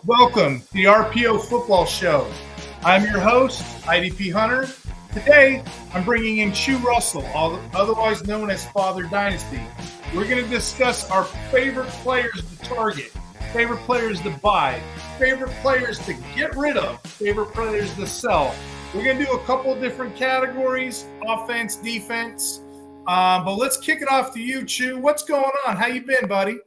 Welcome to the RPO Football Show. I'm your host, IDP Hunter. Today, I'm bringing in Chew Russell, otherwise known as Father Dynasty. We're going to discuss our favorite players to target, favorite players to buy, favorite players to get rid of, favorite players to sell. We're going to do a couple of different categories, offense, defense. But let's kick it off to you, Chew. What's going on? How you been, buddy?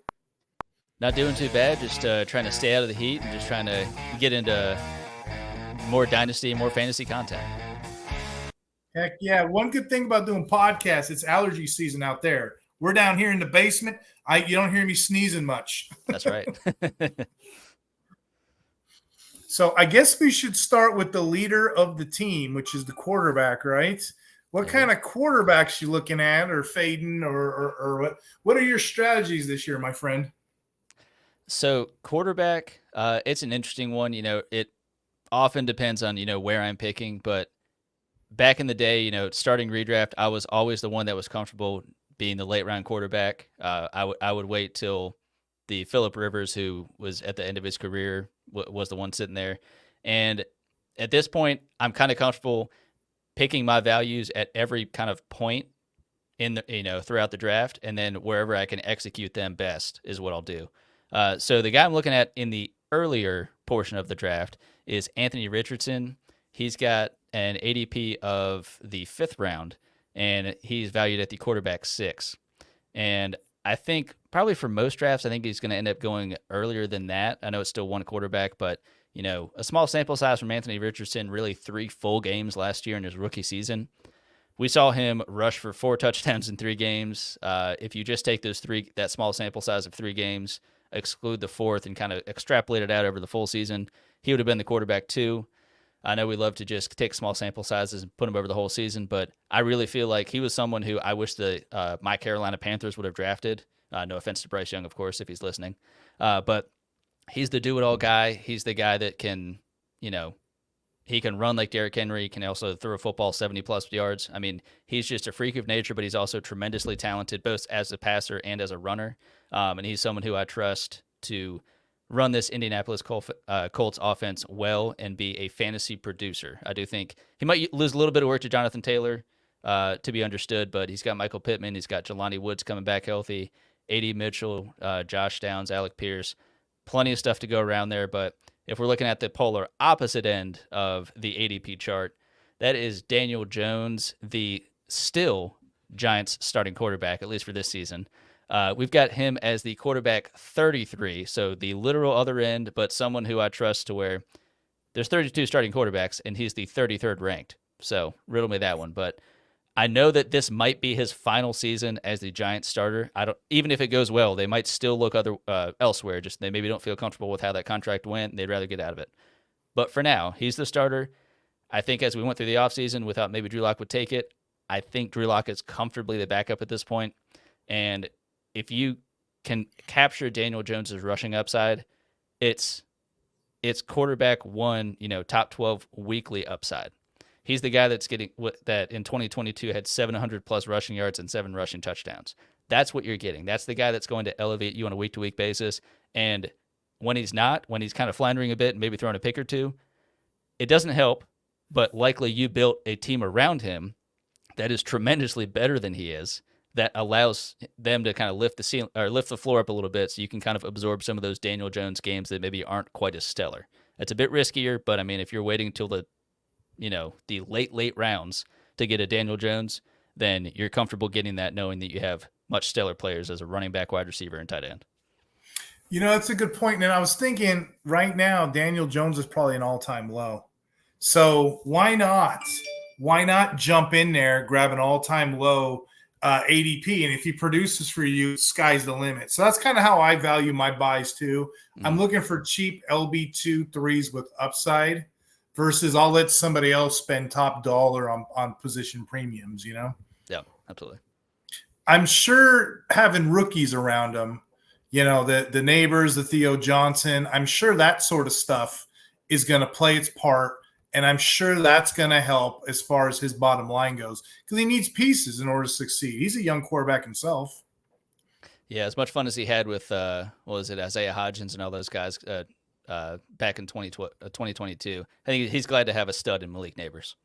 Not doing too bad, just trying to stay out of the heat and just trying to get into more Dynasty and more fantasy content. Heck yeah. One good thing about doing podcasts, it's allergy season out there. We're down here in the basement. You don't hear me sneezing much. That's right. So I guess we should start with the leader of the team, which is the quarterback, right? What kind of quarterbacks you looking at or fading or what are your strategies this year, my friend? So quarterback, it's an interesting one. It often depends on, where I'm picking. But back in the day, starting redraft, I was always the one that was comfortable being the late round quarterback. I would wait till the Phillip Rivers, who was at the end of his career, was the one sitting there. And at this point, I'm kind of comfortable picking my values at every kind of point in the, throughout the draft. And then wherever I can execute them best is what I'll do. So the guy I'm looking at in the earlier portion of the draft is Anthony Richardson. He's got an ADP of the 5th round, and he's valued at the quarterback 6. And I think probably for most drafts, I think he's going to end up going earlier than that. I know it's still one quarterback, but a small sample size from Anthony Richardson, really 3 full games last year in his rookie season. We saw him rush for 4 touchdowns in 3 games. If you just take that small sample size of 3 games, exclude the 4th and kind of extrapolate it out over the full season, he would have been the quarterback 2. I know we love to just take small sample sizes and put him over the whole season, but I really feel like he was someone who I wish my Carolina Panthers would have drafted. No offense to Bryce Young, of course, if he's listening. But he's the do-it-all guy. He's the guy that can, he can run like Derrick Henry. He can also throw a football 70-plus yards. I mean, he's just a freak of nature, but he's also tremendously talented, both as a passer and as a runner. And he's someone who I trust to run this Indianapolis Colts offense well and be a fantasy producer. I do think he might lose a little bit of work to Jonathan Taylor, to be understood, but he's got Michael Pittman. He's got Jelani Woods coming back healthy, A.D. Mitchell, Josh Downs, Alec Pierce. Plenty of stuff to go around there, but if we're looking at the polar opposite end of the ADP chart, that is Daniel Jones, the still Giants starting quarterback, at least for this season. We've got him as the quarterback 33, so the literal other end, but someone who I trust to where there's 32 starting quarterbacks, and he's the 33rd ranked. So riddle me that one. But I know that this might be his final season as the Giants starter. Even if it goes well, they might still look elsewhere. Just they maybe don't feel comfortable with how that contract went, and they'd rather get out of it. But for now, he's the starter. I think as we went through the offseason, without maybe Drew Lock would take it, I think Drew Lock is comfortably the backup at this point. And if you can capture Daniel Jones's rushing upside, it's quarterback 1, top 12 weekly upside. He's the guy that's getting that in 2022 had 700-plus rushing yards and 7 rushing touchdowns. That's what you're getting. That's the guy that's going to elevate you on a week-to-week basis. And when he's kind of floundering a bit and maybe throwing a pick or two, it doesn't help, but likely you built a team around him that is tremendously better than he is, that allows them to kind of lift the floor up a little bit so you can kind of absorb some of those Daniel Jones games that maybe aren't quite as stellar. It's a bit riskier, but I mean, if you're waiting until the late rounds to get a Daniel Jones, then you're comfortable getting that knowing that you have much stellar players as a running back, wide receiver, and tight end. That's a good point. And I was thinking right now, Daniel Jones is probably an all-time low. So why not jump in there, grab an all-time low ADP, and if he produces for you, sky's the limit. So that's kind of how I value my buys too. I'm looking for cheap LB2 threes with upside versus I'll let somebody else spend top dollar on position premiums, Yeah, absolutely. I'm sure having rookies around them, the neighbors, the Theo Johnson, I'm sure that sort of stuff is going to play its part. And I'm sure that's going to help as far as his bottom line goes because he needs pieces in order to succeed. He's a young quarterback himself. Yeah, as much fun as he had with, Isaiah Hodgins and all those guys back in 2022. I think he's glad to have a stud in Malik Neighbors.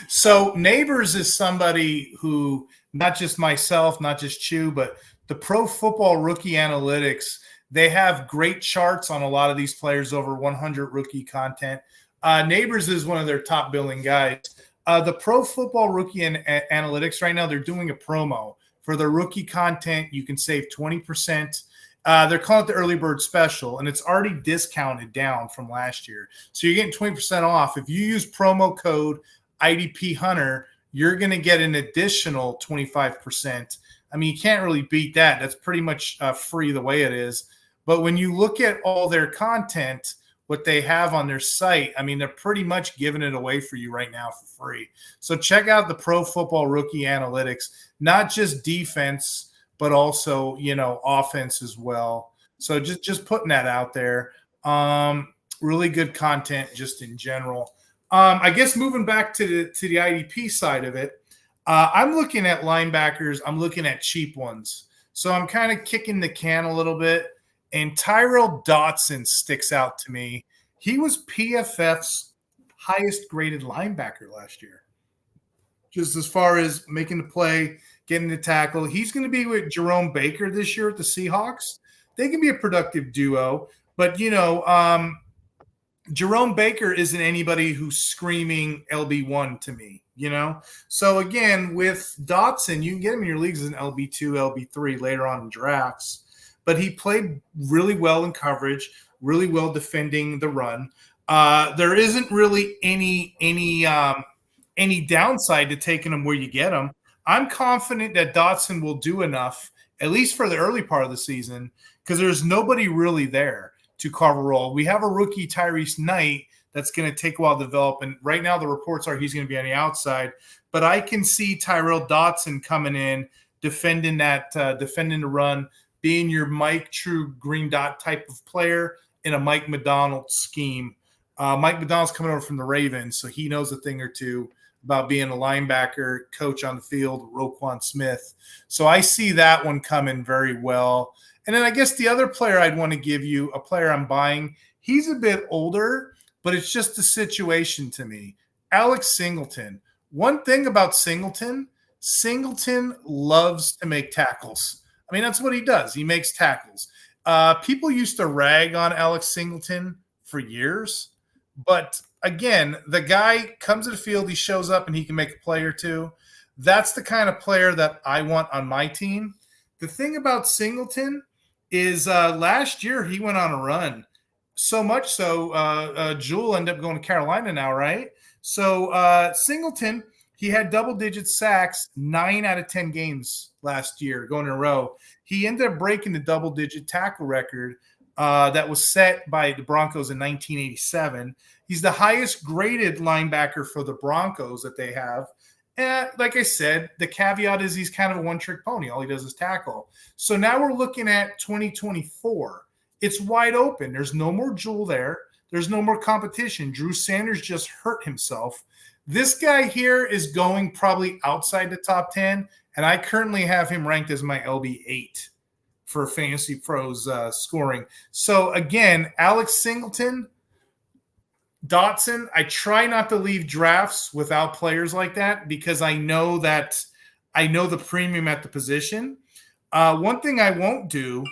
So Neighbors is somebody who, not just myself, not just Chew, but the Pro Football Rookie Analytics, they have great charts on a lot of these players, over 100 rookie content. Neighbors is one of their top billing guys. The Pro Football Rookie Analytics right now, they're doing a promo for their rookie content. You can save 20%. They're calling it the early bird special, and it's already discounted down from last year. So you're getting 20% off. If you use promo code IDP Hunter, you're going to get an additional 25%. I mean, you can't really beat that. That's pretty much free the way it is. But when you look at all their content, what they have on their site, I mean, they're pretty much giving it away for you right now for free. So check out the Pro Football Rookie Analytics, not just defense, but also, offense as well. So just putting that out there. Really good content just in general. I guess moving back to the IDP side of it, I'm looking at linebackers. I'm looking at cheap ones. So I'm kind of kicking the can a little bit. And Tyrell Dodson sticks out to me. He was PFF's highest graded linebacker last year, just as far as making the play, getting the tackle. He's going to be with Jerome Baker this year at the Seahawks. They can be a productive duo, but Jerome Baker isn't anybody who's screaming LB1 to me, So again, with Dodson, you can get him in your leagues as an LB2, LB3 later on in drafts. But he played really well in coverage, really well defending the run. There isn't really any downside to taking him where you get him. I'm confident that Dodson will do enough, at least for the early part of the season, because there's nobody really there to carve a role. We have a rookie, Tyrese Knight, that's going to take a while to develop. And right now the reports are he's going to be on the outside. But I can see Tyrell Dodson coming in, defending the run, being your Mike True green dot type of player in a Mike McDonald scheme. Mike McDonald's coming over from the Ravens, so he knows a thing or two about being a linebacker coach on the field, Roquan Smith. So I see that one coming very well. And then I guess the other player I'd want to give you, a player I'm buying, he's a bit older, but it's just a situation to me. Alex Singleton. One thing about Singleton loves to make tackles. I mean, that's what he does. He makes tackles. People used to rag on Alex Singleton for years. But again, the guy comes to the field, he shows up, and he can make a play or two. That's the kind of player that I want on my team. The thing about Singleton is last year he went on a run. So much so, Jewel ended up going to Carolina now, right? So Singleton – he had double-digit sacks 9 out of 10 games last year going in a row. He ended up breaking the double-digit tackle record that was set by the Broncos in 1987. He's the highest-graded linebacker for the Broncos that they have. And like I said, the caveat is he's kind of a one-trick pony. All he does is tackle. So now we're looking at 2024. It's wide open. There's no more Jewel there. There's no more competition. Drew Sanders just hurt himself. This guy here is going probably outside the top 10, and I currently have him ranked as my LB8 for Fantasy Pros scoring. So, again, Alex Singleton, Dodson, I try not to leave drafts without players like that because I know the premium at the position. One thing I won't do,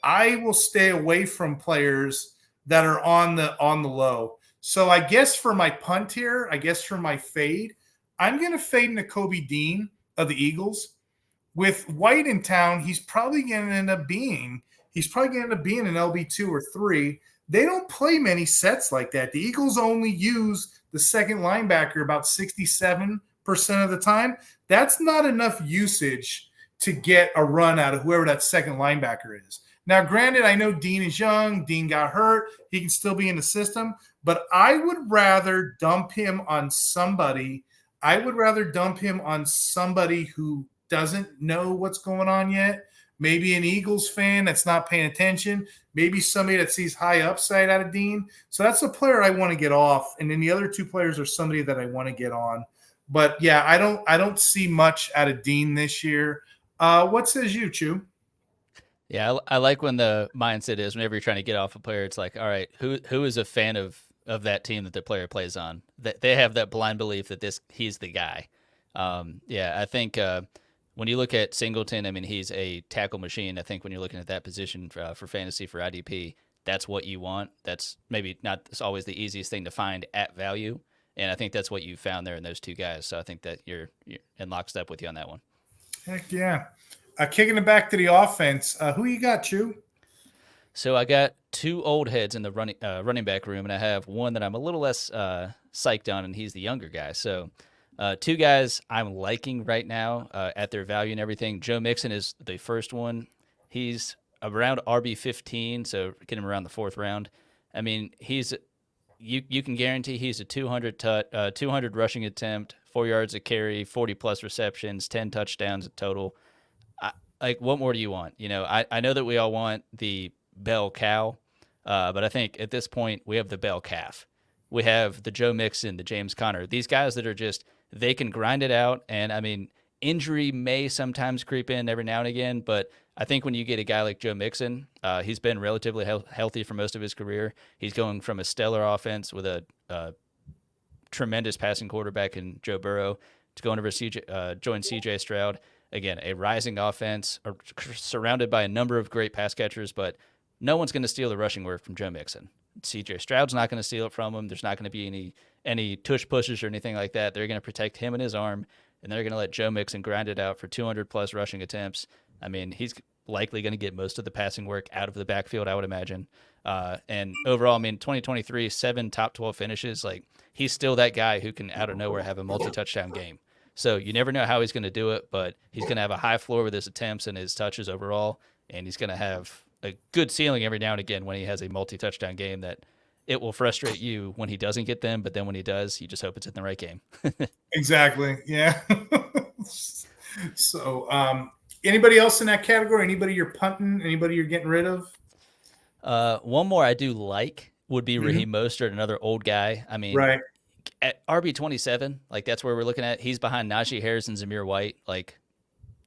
I will stay away from players that are on the low. So I guess for my punt here, for my fade, I'm going to fade Nakobi Dean of the Eagles. With White in town, he's probably going to end up being an LB2 or 3. They don't play many sets like that. The Eagles only use the second linebacker about 67% of the time. That's not enough usage to get a run out of whoever that second linebacker is. Now, granted, I know Dean is young. Dean got hurt. He can still be in the system. But I would rather dump him on somebody. Who doesn't know what's going on yet. Maybe an Eagles fan that's not paying attention. Maybe somebody that sees high upside out of Dean. So that's a player I want to get off. And then the other two players are somebody that I want to get on. But, yeah, I don't see much out of Dean this year. What says you, Chew? Yeah, I like when the mindset is whenever you're trying to get off a player, it's like, all right, who is a fan of that team that the player plays on? That they have that blind belief that he's the guy. Yeah, I think when you look at Singleton, I mean, he's a tackle machine. I think when you're looking at that position for fantasy for IDP, that's what you want. That's maybe not always the easiest thing to find at value, and I think that's what you found there in those two guys. So I think that you're in lockstep with you on that one. Heck yeah. Kicking it back to the offense, who you got, Chew? So I got two old heads in the running back room, and I have one that I'm a little less psyched on, and he's the younger guy. So two guys I'm liking right now at their value and everything. Joe Mixon is the first one. He's around RB15, so get him around the fourth round. I mean, you can guarantee he's a 200 rushing attempt, 4 yards a carry, 40-plus receptions, 10 touchdowns total. Like, what more do you want? You know, I know that we all want the bell cow, but I think at this point we have the bell calf. We have the Joe Mixon, the James Conner. These guys that are just, they can grind it out. And, I mean, injury may sometimes creep in every now and again, but I think when you get a guy like Joe Mixon, he's been relatively healthy for most of his career. He's going from a stellar offense with a tremendous passing quarterback in Joe Burrow to going over join CJ Stroud. Again, a rising offense surrounded by a number of great pass catchers, but no one's going to steal the rushing work from Joe Mixon. CJ Stroud's not going to steal it from him. There's not going to be any tush pushes or anything like that. They're going to protect him and his arm, and they're going to let Joe Mixon grind it out for 200-plus rushing attempts. I mean, he's likely going to get most of the passing work out of the backfield, I would imagine. And overall, I mean, 2023, 7 top 12 finishes. Like, he's still that guy who can, out of nowhere, have a multi-touchdown game. So you never know how he's going to do it, but he's going to have a high floor with his attempts and his touches overall, and he's going to have a good ceiling every now and again when he has a multi-touchdown game that it will frustrate you when he doesn't get them, but then when he does, you just hope it's in the right game. Exactly, yeah. So anybody else in that category? Anybody you're punting? Anybody you're getting rid of? One more I do like would be Raheem Moster, another old guy. I mean, right. At RB27, like that's where we're looking at. He's behind Najee Harris and Zamir White. Like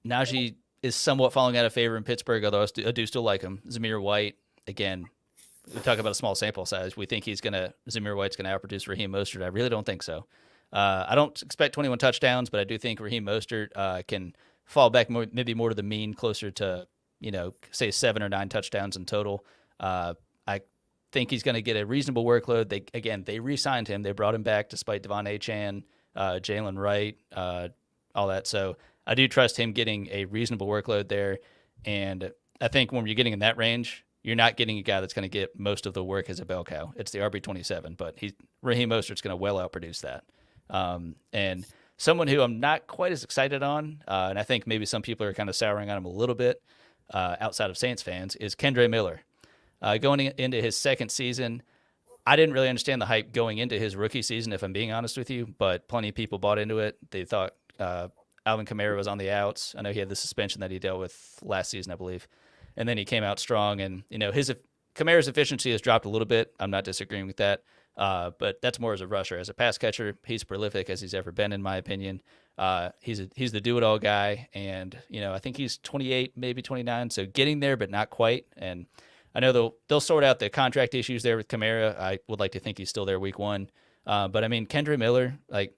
Najee is somewhat falling out of favor in Pittsburgh, although I do still like him. Zamir White, again, we talk about a small sample size. We think Zamir White's going to outproduce Raheem Mostert. I really don't think so. I don't expect 21 touchdowns, but I do think Raheem Mostert can fall back maybe more to the mean, closer to, say 7 or 9 touchdowns in total. I think he's going to get a reasonable workload. They re-signed him. They brought him back despite Devon Achane, Jalen Wright, all that. So I do trust him getting a reasonable workload there. And I think when you're getting in that range, you're not getting a guy that's going to get most of the work as a bell cow. It's the RB27, but Raheem Mostert's going to well outproduce that. And someone who I'm not quite as excited on, and I think maybe some people are kind of souring on him a little bit outside of Saints fans, is Kendre Miller. Going into his second season, I didn't really understand the hype going into his rookie season, if I'm being honest with you, but plenty of people bought into it. They thought Alvin Kamara was on the outs. I know he had the suspension that he dealt with last season, I believe. And then he came out strong, and Kamara's efficiency has dropped a little bit. I'm not disagreeing with that, but that's more as a rusher. As a pass catcher, he's prolific as he's ever been, in my opinion. He's the do-it-all guy, and I think he's 28, maybe 29, so getting there, but not quite. And I know they'll sort out the contract issues there with Kamara. I would like to think he's still there week 1, but I mean Kendre Miller, like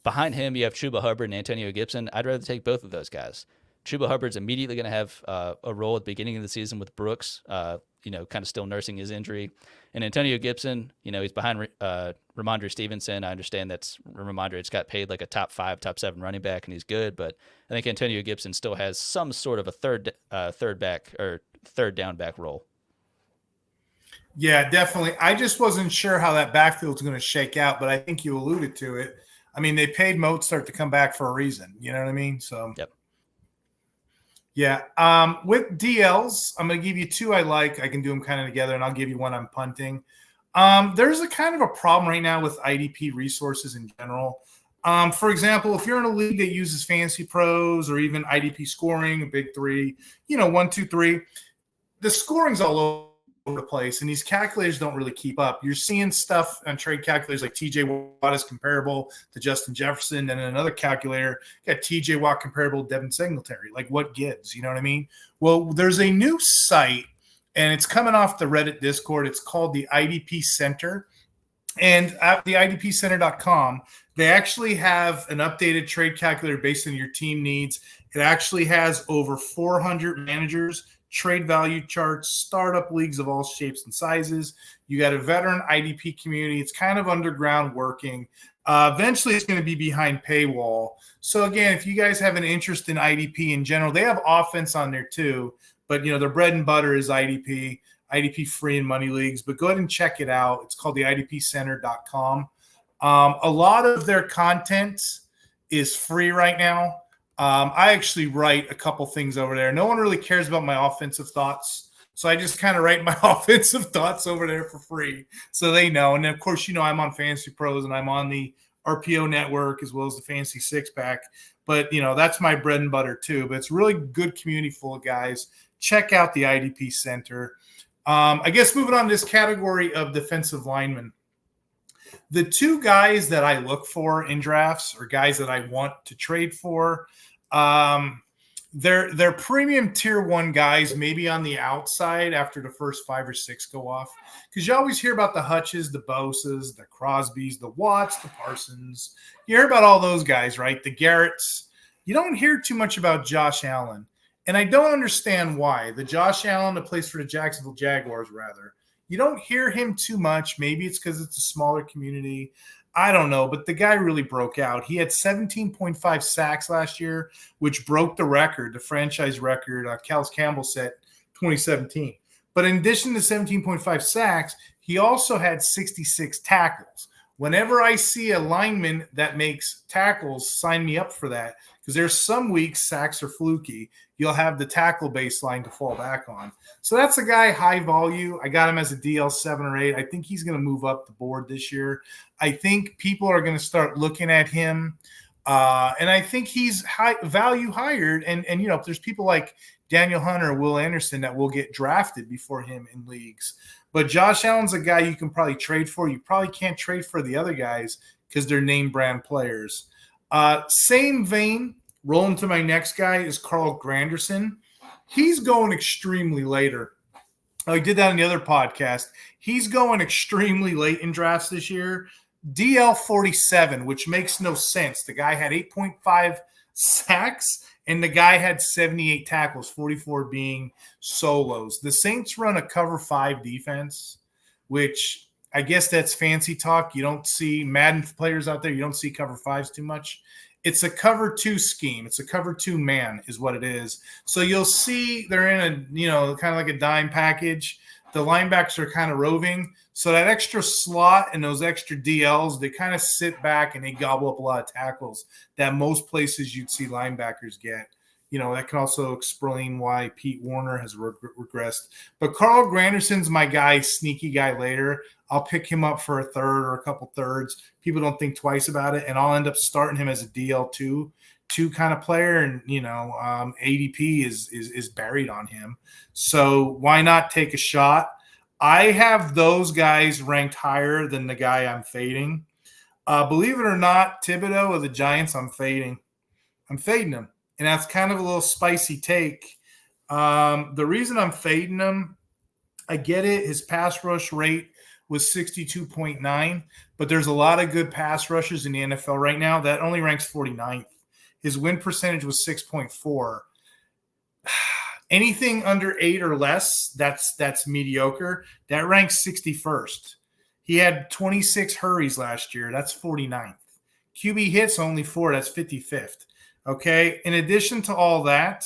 behind him you have Chuba Hubbard and Antonio Gibson. I'd rather take both of those guys. Chuba Hubbard's immediately going to have a role at the beginning of the season with Brooks, kind of still nursing his injury. And Antonio Gibson, he's behind Ramondre Stevenson. I understand that's Ramondre's got paid like a top 5, top 7 running back, and he's good. But I think Antonio Gibson still has some sort of a third down back role. Yeah, definitely. I just wasn't sure how that backfield's going to shake out, but I think you alluded to it. I mean, they paid Mostert to come back for a reason. You know what I mean? So. Yep. Yeah. With DLs, I'm going to give you 2 I like. I can do them kind of together, and I'll give you one I'm punting. There's a kind of a problem right now with IDP resources in general. For example, if you're in a league that uses Fantasy Pros or even IDP scoring, a big 3, 1, 2, 3, the scoring's all over the place, and these calculators don't really keep up. You're seeing stuff on trade calculators like TJ Watt is comparable to Justin Jefferson, and another calculator got TJ Watt comparable to Devin Singletary. Like, what gives? You know what I mean? Well, there's a new site, and it's coming off the Reddit Discord. It's called the IDP Center. And at the IDPcenter.com, they actually have an updated trade calculator based on your team needs. It actually has over 400 managers, trade value charts, startup leagues of all shapes and sizes. You got a veteran IDP community. It's kind of underground working. Eventually, it's going to be behind paywall. So, again, if you guys have an interest in IDP in general, they have offense on there too. But, their bread and butter is IDP free in money leagues. But go ahead and check it out. It's called the IDPcenter.com. A lot of their content is free right now. I actually write a couple things over there. No one really cares about my offensive thoughts. So I just kind of write my offensive thoughts over there for free. So they know. And then, of course, I'm on Fantasy Pros and I'm on the RPO network as well as the Fantasy Six Pack. But, that's my bread and butter too. But it's a really good community full of guys. Check out the IDP Center. I guess moving on to this category of defensive linemen. The two guys that I look for in drafts or guys that I want to trade for, they're premium tier 1 guys, maybe on the outside after the first 5 or 6 go off. Because you always hear about the Hutches, the Bosas, the Crosbys, the Watts, the Parsons. You hear about all those guys, right? The Garretts. You don't hear too much about Josh Allen. And I don't understand why. The Josh Allen that plays for the Jacksonville Jaguars, rather. You don't hear him too much. Maybe it's because it's a smaller community. I don't know, but the guy really broke out. He had 17.5 sacks last year, which broke the record, the franchise record Calais Campbell set 2017. But in addition to 17.5 sacks, he also had 66 tackles. Whenever I see a lineman that makes tackles, sign me up for that. Because there's some weeks sacks are fluky. You'll have the tackle baseline to fall back on. So that's a guy high volume. I got him as a DL 7 or 8. I think he's going to move up the board this year. I think people are going to start looking at him. And I think he's high value hired. And if there's people like Daniel Hunter, Will Anderson that will get drafted before him in leagues. But Josh Allen's a guy you can probably trade for. You probably can't trade for the other guys because they're name brand players. Same vein, rolling to my next guy is Carl Granderson. He's going extremely later. I did that on the other podcast. He's going extremely late in drafts this year. DL 47, which makes no sense. The guy had 8.5 sacks, and the guy had 78 tackles, 44 being solos. The Saints run a cover 5 defense, which I guess that's fancy talk. You don't see Madden players out there. You don't see cover 5s too much. It's a cover 2 scheme. It's a cover 2 man is what it is. So you'll see they're in a, kind of like a dime package. The linebackers are kind of roving. So that extra slot and those extra DLs, they kind of sit back and they gobble up a lot of tackles that most places you'd see linebackers get. That can also explain why Pete Warner has regressed. But Carl Granderson's my guy, sneaky guy later. I'll pick him up for a third or a couple thirds. People don't think twice about it, and I'll end up starting him as a DL2 kind of player. And ADP is buried on him, so why not take a shot? I have those guys ranked higher than the guy I'm fading. Believe it or not, Thibodeaux of the Giants, I'm fading. I'm fading him, and that's kind of a little spicy take. The reason I'm fading him, I get it. His pass rush rate was 62.9, but there's a lot of good pass rushers in the NFL right now. That only ranks 49th. His win percentage was 6.4. Anything under 8 or less, that's mediocre. That ranks 61st. He had 26 hurries last year. That's 49th. QB hits only 4. That's 55th. Okay. In addition to all that,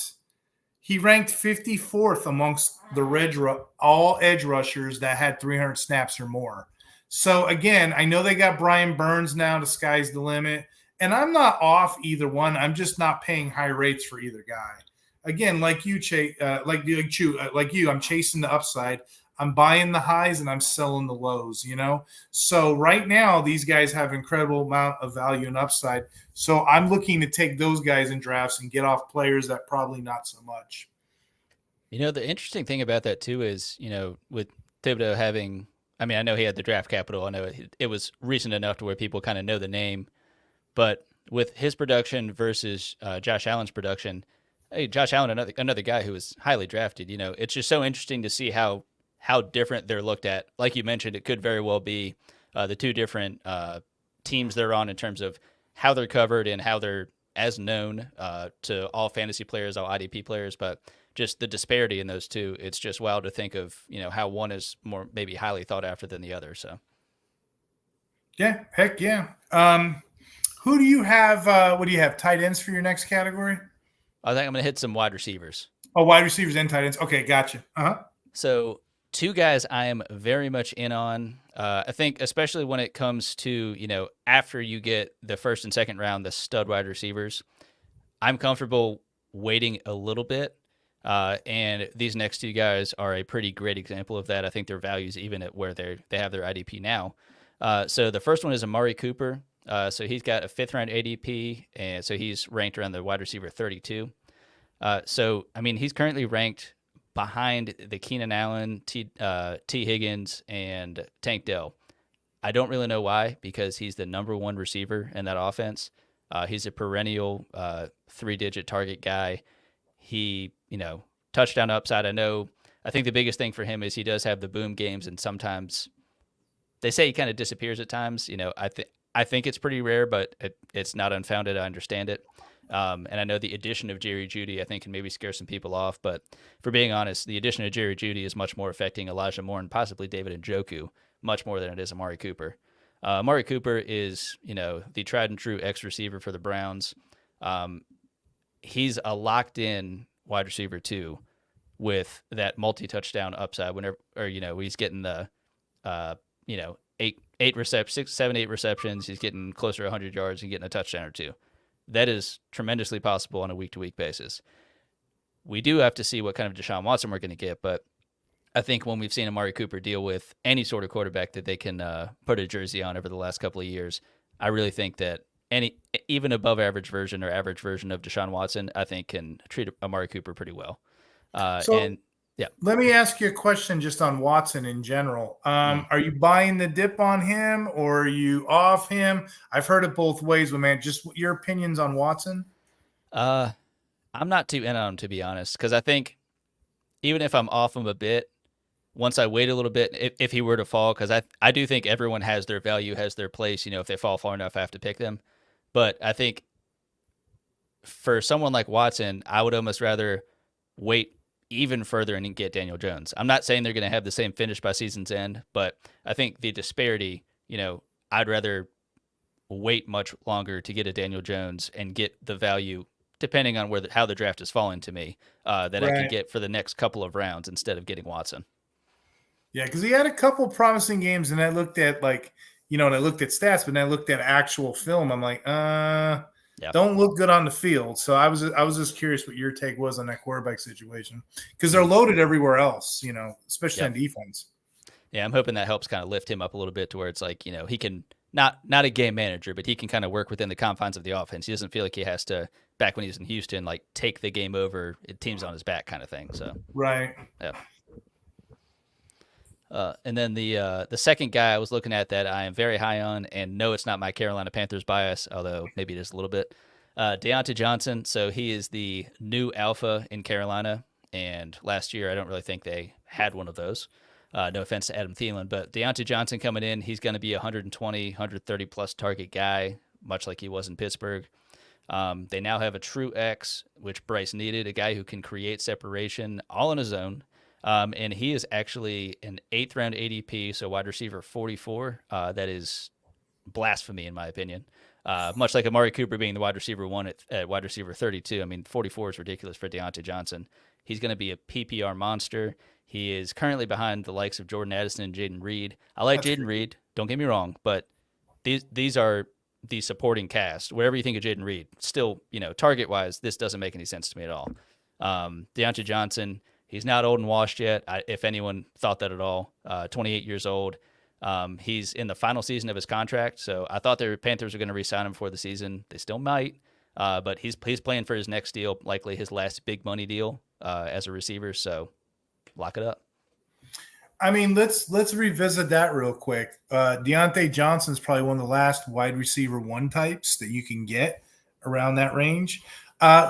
he ranked 54th amongst the all edge rushers that had 300 snaps or more. So, again, I know they got Brian Burns now. The sky's the limit. And I'm not off either one. I'm just not paying high rates for either guy. Again, like you, I'm chasing the upside. I'm buying the highs and I'm selling the lows, So right now, these guys have incredible amount of value and upside. So I'm looking to take those guys in drafts and get off players that probably not so much. The interesting thing about that too is, with Thibodeaux having, I mean, I know he had the draft capital. I know it was recent enough to where people kind of know the name. But with his production versus Josh Allen's production, hey, Josh Allen, another guy who was highly drafted. It's just so interesting to see how different they're looked at. Like you mentioned, it could very well be the two different teams they're on in terms of how they're covered and how they're as known to all fantasy players, all IDP players, but just the disparity in those two. It's just wild to think of, how one is more maybe highly thought after than the other. So, yeah, heck yeah. Who do you have? What do you have? Tight ends for your next category? I think I'm going to hit some wide receivers. Oh, wide receivers and tight ends. Okay, gotcha. So, two guys I am very much in on. I think especially when it comes to, after you get the first and second round, the stud wide receivers, I'm comfortable waiting a little bit. And these next two guys are a pretty great example of that. I think their values, even at where they have their IDP now. So the first one is Amari Cooper. So he's got a 5th round ADP, and so he's ranked around the wide receiver 32. So, I mean, he's currently ranked behind the Keenan Allen, T. Higgins, and Tank Dell. I don't really know why, because he's the number one receiver in that offense. He's a perennial 3-digit target guy. He, touchdown upside. I think the biggest thing for him is he does have the boom games, and sometimes they say he kind of disappears at times. I think it's pretty rare, but it's not unfounded. I understand it. And I know the addition of Jerry Jeudy, I think, can maybe scare some people off. But for being honest, the addition of Jerry Jeudy is much more affecting Elijah Moore and possibly David Njoku much more than it is Amari Cooper. Amari Cooper is, the tried and true X receiver for the Browns. He's a locked-in wide receiver too, with that multi-touchdown upside. He's getting the, 8 receptions, 7, 8 receptions. He's getting closer to 100 yards and getting a touchdown or two. That is tremendously possible on a week-to-week basis. We do have to see what kind of Deshaun Watson we're going to get, but I think when we've seen Amari Cooper deal with any sort of quarterback that they can put a jersey on over the last couple of years, I really think that even above average version or average version of Deshaun Watson, I think can treat Amari Cooper pretty well. Yeah. Let me ask you a question just on Watson in general. Are you buying the dip on him, or are you off him? I've heard it both ways, but man, just your opinions on Watson. I'm not too in on him, to be honest, because I think even if I'm off him a bit, once I wait a little bit, if he were to fall, because I do think everyone has their value, has their place. If they fall far enough, I have to pick them. But I think for someone like Watson, I would almost rather wait even further and get Daniel Jones. I'm not saying they're going to have the same finish by season's end, but I think the disparity, I'd rather wait much longer to get a Daniel Jones and get the value, depending on how the draft is falling to me, that I could get for the next couple of rounds instead of getting Watson. Yeah, because he had a couple promising games, and I looked at and I looked at stats, but then I looked at actual film. I'm like, don't look good on the field. So I was just curious what your take was on that quarterback situation, because they're loaded everywhere else, especially on defense. Yeah, I'm hoping that helps kind of lift him up a little bit to where it's like, he can not a game manager, but he can kind of work within the confines of the offense. He doesn't feel like he has to, back when he was in Houston, like take the game over, team's on his back kind of thing. So right. Yeah. And then the second guy I was looking at that I am very high on, and no, it's not my Carolina Panthers bias, although maybe it is a little bit. Diontae Johnson. So he is the new alpha in Carolina, and last year I don't really think they had one of those. No offense to Adam Thielen, but Diontae Johnson coming in, he's going to be a 120, 130 plus target guy, much like he was in Pittsburgh. They now have a true X, which Bryce needed, a guy who can create separation all on his own. And he is actually an 8th round ADP, so wide receiver 44. That is blasphemy, in my opinion. Much like Amari Cooper being the wide receiver 1 at wide receiver 32. I mean, 44 is ridiculous for Diontae Johnson. He's going to be a PPR monster. He is currently behind the likes of Jordan Addison and Jayden Reed. I like Jayden Reed, don't get me wrong, but these are the supporting cast. Wherever you think of Jayden Reed, still, target-wise, this doesn't make any sense to me at all. Diontae Johnson, he's not old and washed yet, if anyone thought that at all. 28 years old. He's in the final season of his contract, so I thought the Panthers were going to re-sign him before the season. They still might, but he's playing for his next deal, likely his last big money deal as a receiver, so lock it up. I mean, let's revisit that real quick. Diontae Johnson is probably one of the last wide receiver one types that you can get around that range.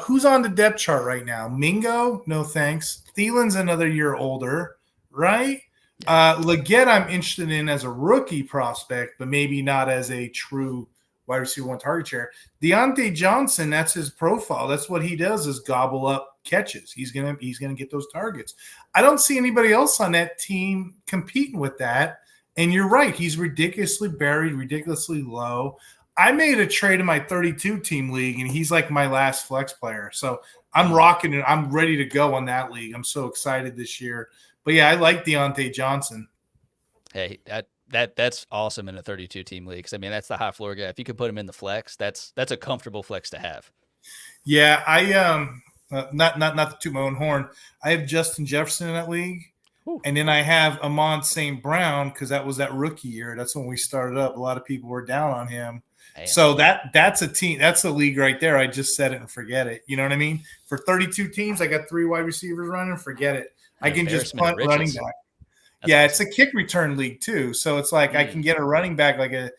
Who's on the depth chart right now? Mingo? No thanks. Thielen's another year older, right? Leggett I'm interested in as a rookie prospect, but maybe not as a true wide receiver one target share. Diontae Johnson, that's his profile. That's what he does is gobble up catches. He's gonna get those targets. I don't see anybody else on that team competing with that. And you're right, he's ridiculously buried, ridiculously low. I made a trade in my 32 team league, and he's like my last flex player. So I'm rocking it. I'm ready to go on that league. I'm so excited this year. But yeah, I like Diontae Johnson. Hey, that's awesome in a 32 team league. 'Cause I mean, that's the high floor guy. If you could put him in the flex, that's a comfortable flex to have. Yeah, I not to toot my own horn. I have Justin Jefferson in that league. Ooh. And then I have Amon St. Brown because that was that rookie year. That's when we started up. A lot of people were down on him. Damn. So that's a team. That's a league right there. I just said it and forget it. You know what I mean? For 32 teams, I got 3 wide receivers running. Forget it. I can just punt running back. Yeah, awesome. It's a kick return league too. So it's like I can get a running back like a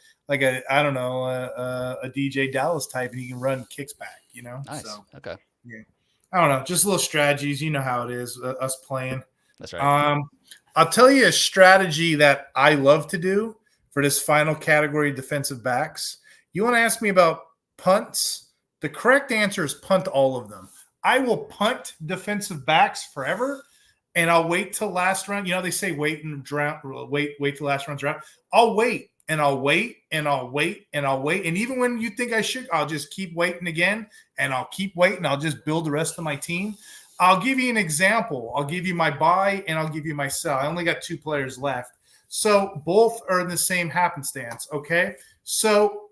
I don't know a DJ Dallas type, and he can run kicks back. You know. Nice. So, okay. Yeah. I don't know. Just little strategies. You know how it is. Us playing. That's right. I'll tell you a strategy that I love to do for this final category of defensive backs. You want to ask me about punts? The correct answer is punt all of them. I will punt defensive backs forever, and I'll wait till last round. You know, they say wait till last round's round. I'll wait, and I'll wait, and I'll wait, and I'll wait. And even when you think I should, I'll just keep waiting again, and I'll keep waiting. I'll just build the rest of my team. I'll give you an example. I'll give you my buy, and I'll give you my sell. I only got 2 players left. So both are in the same happenstance, okay? So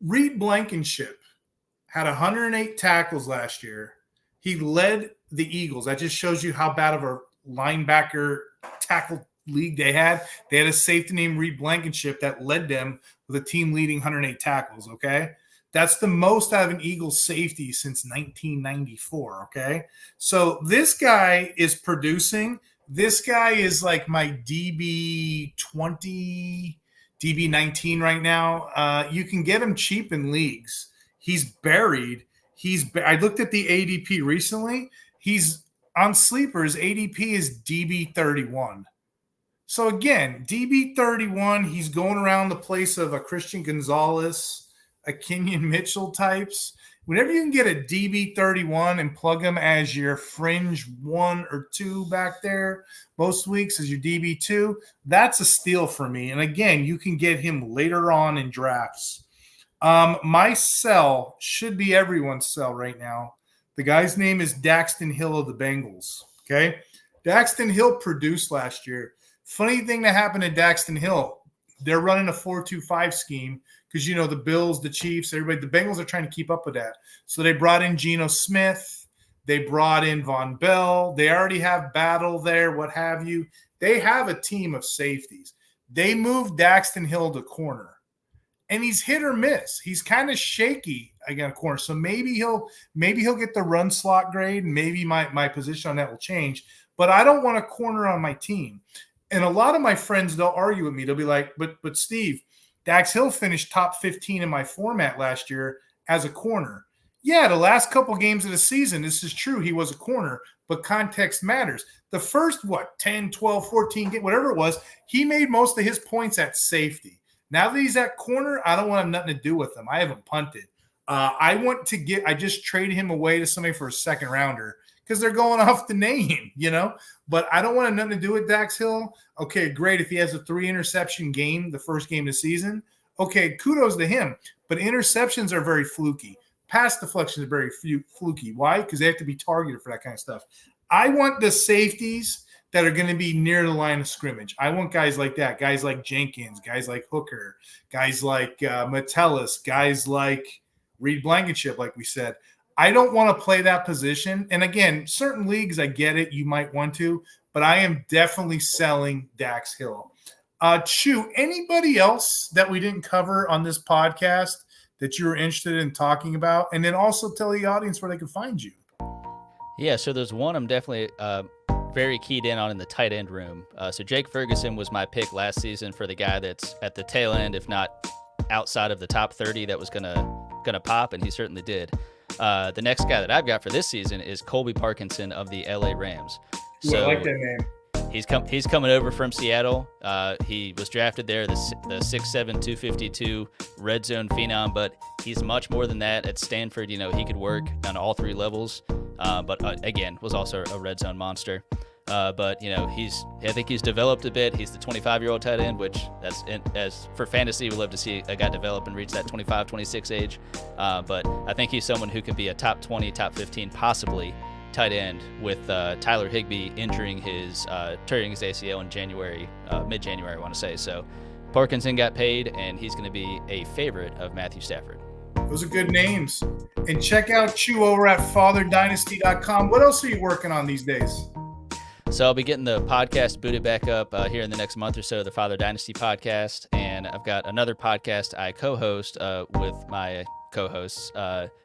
Reed Blankenship had 108 tackles last year. He led the Eagles. That just shows you how bad of a linebacker tackle league they had. They had a safety named Reed Blankenship that led them with a team leading 108 tackles, okay? That's the most out of an Eagles safety since 1994, okay? So this guy is producing. This guy is like my DB20, DB19 right now. You can get him cheap in leagues. He's buried. I looked at the ADP recently. He's on sleepers. ADP is DB31. So again, DB31, he's going around the place of a Christian Gonzalez, a Kenyon Mitchell types. Whenever you can get a DB31 and plug him as your fringe 1 or 2 back there most weeks as your DB2, that's a steal for me. And again, you can get him later on in drafts. My sell should be everyone's sell right now. The guy's name is Daxton Hill of the Bengals, okay? Daxton Hill produced last year. Funny thing that happened to Daxton Hill, they're running a 4-2-5 scheme because, you know, the Bills, the Chiefs, everybody, the Bengals are trying to keep up with that. So they brought in Geno Smith. They brought in Von Bell. They already have Battle there, what have you. They have a team of safeties. They moved Daxton Hill to corner, and he's hit or miss. He's kind of shaky again, corner. So maybe he'll get the run slot grade, and maybe my position on that will change. But I don't want a corner on my team. And a lot of my friends, they'll argue with me. They'll be like, but Steve, Dax Hill finished top 15 in my format last year as a corner. Yeah, the last couple games of the season, this is true. He was a corner, but context matters. The first, 10, 12, 14, whatever it was, he made most of his points at safety. Now that he's at corner, I don't want to have nothing to do with him. I haven't punted. I just traded him away to somebody for a second rounder because they're going off the name, you know. But I don't want to have nothing to do with Dax Hill. Okay, great. If he has a 3-interception game, the first game of the season, okay, kudos to him. But interceptions are very fluky. Pass deflections are very fluky. Why? Because they have to be targeted for that kind of stuff. I want the safeties that are going to be near the line of scrimmage. I want guys like that, guys like Jenkins, guys like Hooker, guys like Metellus, guys like Reed Blankenship, like we said. I don't want to play that position. And again, certain leagues, I get it. You might want to, but I am definitely selling Dax Hill. Chew, anybody else that we didn't cover on this podcast that you were interested in talking about? And then also tell the audience where they can find you. Yeah, so there's one I'm definitely very keyed in on in the tight end room. So Jake Ferguson was my pick last season for the guy that's at the tail end, if not outside of the top 30, that was gonna pop, and he certainly did. The next guy that I've got for this season is Colby Parkinson of the LA Rams. So I like that name. He's coming over from Seattle. He was drafted there, the 6'7", 252 red zone phenom, but he's much more than that. At Stanford, he could work on all three levels, but again, was also a red zone monster. But I think he's developed a bit. He's the 25-year-old tight end, which as for fantasy, we love to see a guy develop and reach that 25, 26 age. But I think he's someone who can be a top 20, top 15, possibly tight end, with Tyler Higbee tearing his ACL in January, mid-January, I want to say. So Parkinson got paid, and he's going to be a favorite of Matthew Stafford. Those are good names. And check out Chew over at fatherdynasty.com. What else are you working on these days? So I'll be getting the podcast booted back up here in the next month or so, the Father Dynasty podcast. And I've got another podcast I co-host with my co-hosts,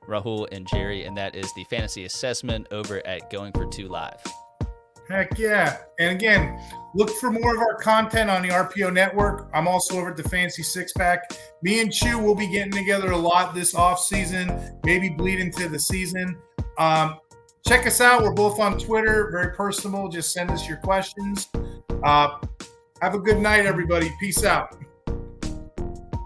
Rahul and Jerry, and that is the Fantasy Assessment over at Going for Two Live. Heck yeah. And again, look for more of our content on the RPO network. I'm also over at the Fantasy Six Pack. Me and Chew will be getting together a lot this off season, maybe bleed into the season. Check us out. We're both on Twitter. Very personable. Just send us your questions. Have a good night, everybody. Peace out.